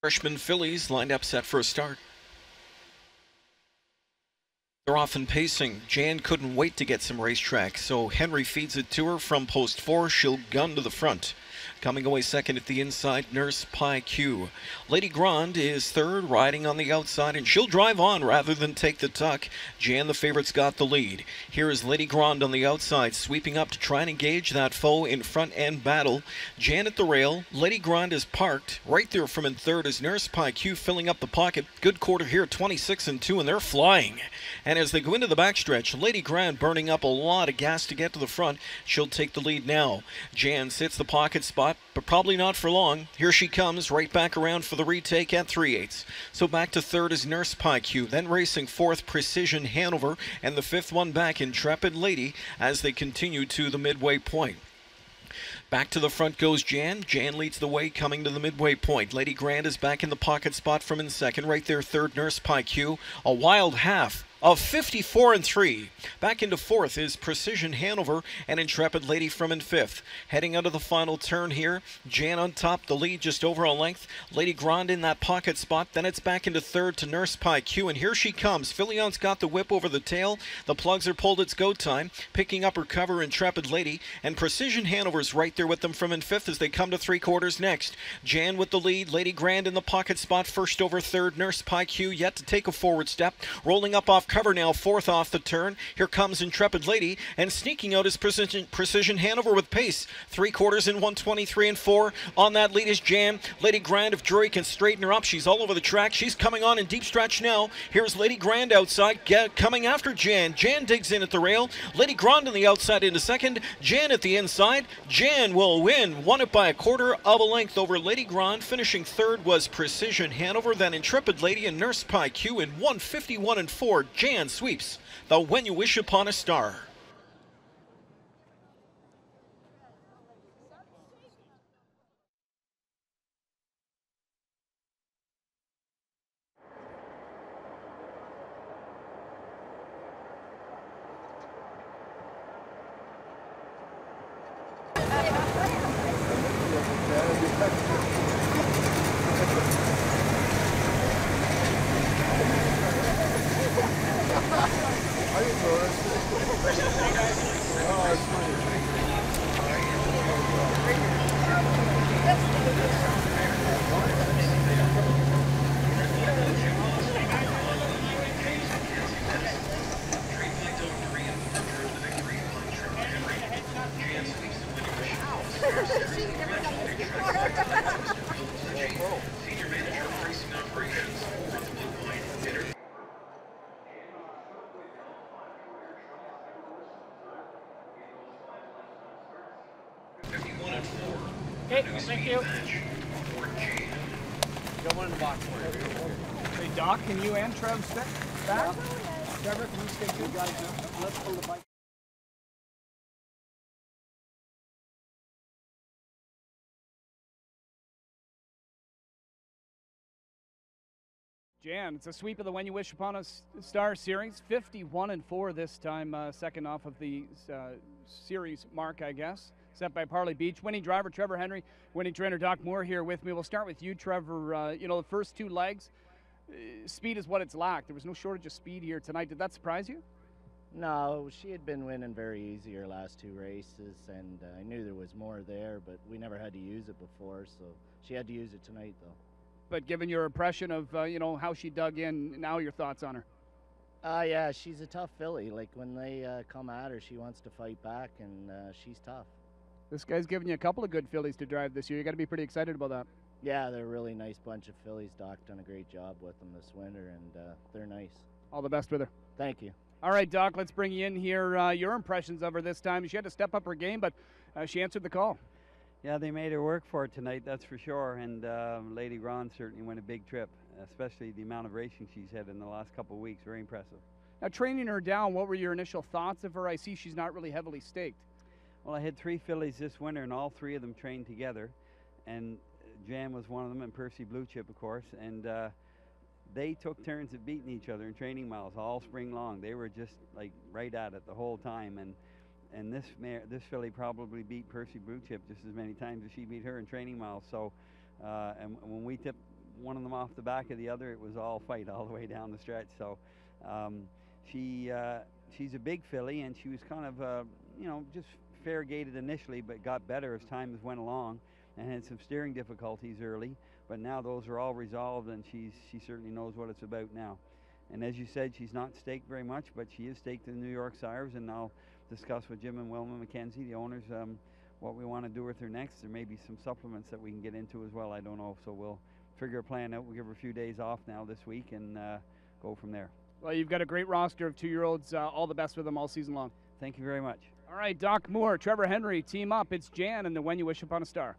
Freshman fillies lined up set for a start. They're off and pacing. Jan couldn't wait to get some racetrack, so Henry feeds it to her from post 4. She'll gun to the front. Coming away second at the inside, Nurse Pie Q. Lady Grande is third, riding on the outside, and she'll drive on rather than take the tuck. Jan, the favorite's got the lead. Here is Lady Grande on the outside, sweeping up to try and engage that foe in front-end battle. Jan at the rail. Lady Grande is parked. Right there from in third is Nurse Pie Q filling up the pocket. Good quarter here, 26-2, and they're flying. And as they go into the backstretch, Lady Grande burning up a lot of gas to get to the front. She'll take the lead now. Jan sits the pocket spot, but probably not for long. Here she comes, right back around for the retake at 3/8. So back to third is Nurse Pie Q, then racing fourth, Precision Hanover, and the fifth one back, Intrepid Lady, as they continue to the midway point. Back to the front goes Jan. Jan leads the way coming to the midway point. Lady Grande is back in the pocket spot from in second. Right there, third, Nurse Pie Q. A wild half of 54-3. Back into fourth is Precision Hanover and Intrepid Lady from in fifth. Heading out of the final turn here, Jan on top, the lead just over a length. Lady Grande in that pocket spot. Then it's back into third to Nurse Pie Q, and here she comes. Fillion's got the whip over the tail. The plugs are pulled. It's go time. Picking up her cover, Intrepid Lady, and Precision Hanover's right there with them from in fifth as they come to 3/4 next. Jan with the lead. Lady Grande in the pocket spot, first over third. Nurse Pie Q yet to take a forward step. Rolling up off cover now, fourth off the turn. Here comes Intrepid Lady, and sneaking out is Precision Hanover with pace. 3/4 in 1:23-4. On that lead is Jan. Lady Grande, if Drury can straighten her up, she's all over the track. She's coming on in deep stretch now. Here's Lady Grande outside, coming after Jan. Jan digs in at the rail. Lady Grande on the outside into second. Jan at the inside. Jan will win. Won it by 1/4 of a length over Lady Grande. Finishing third was Precision Hanover, then Intrepid Lady and Nurse Pie Q in 1:51-4. Jan sweeps the When You Wish Upon a Star. Senior Manager of Racing Operations for the Woodbine Dinner. Okay, thank you. Got one in the box for you. Hey, Doc, can you and Trev step back? Trevor, can you stay two guys up? Let's pull the bike. Jan, it's a sweep of the When You Wish Upon a Star series. 51-4 this time, second off of the series mark, I guess, set by Parley Beach. Winning driver Trevor Henry, winning trainer Doc Moore here with me. We'll start with you, Trevor. You know, the first two legs, speed is what it's lacked. There was no shortage of speed here tonight. Did that surprise you? No, she had been winning very easy her last two races, and I knew there was more there, but we never had to use it before, so she had to use it tonight, though. But given your impression of, you know, how she dug in, now your thoughts on her? Yeah, she's a tough filly. Like, when they come at her, she wants to fight back, and she's tough. This guy's given you a couple of good fillies to drive this year. You got to be pretty excited about that. Yeah, they're a really nice bunch of fillies. Doc done a great job with them this winter, and they're nice. All the best with her. Thank you. All right, Doc, let's bring you in here. Your impressions of her this time. She had to step up her game, but she answered the call. Yeah, they made her work for it tonight, that's for sure. And Lady Grande certainly went a big trip, especially the amount of racing she's had in the last couple of weeks. Very impressive. Now, training her down, what were your initial thoughts of her? I see she's not really heavily staked. Well, I had 3 fillies this winter, and all 3 of them trained together. And Jan was one of them, and Percy Blue Chip, of course. And they took turns at beating each other in training miles all spring long. They were just like right at it the whole time. And this filly probably beat Percy Blue Chip just as many times as she beat her in training miles. So, and when we one of them off the back of the other, it was all fight all the way down the stretch. So she's a big filly, and she was kind of, you know, just fair gaited initially, but got better as time went along, and had some steering difficulties early. But now those are all resolved, and she certainly knows what it's about now. And as you said, she's not staked very much, but she is staked in the New York Sires, and I'll discuss with Jim and Wilma McKenzie, the owners, what we want to do with her next. There may be some supplements that we can get into as well. I don't know, so we'll figure a plan out. We'll give her a few days off now this week and go from there. Well, you've got a great roster of 2-year-olds. All the best with them all season long. Thank you very much. All right, Doc Moore, Trevor Henry, team up. It's Jan and the When You Wish Upon a Star.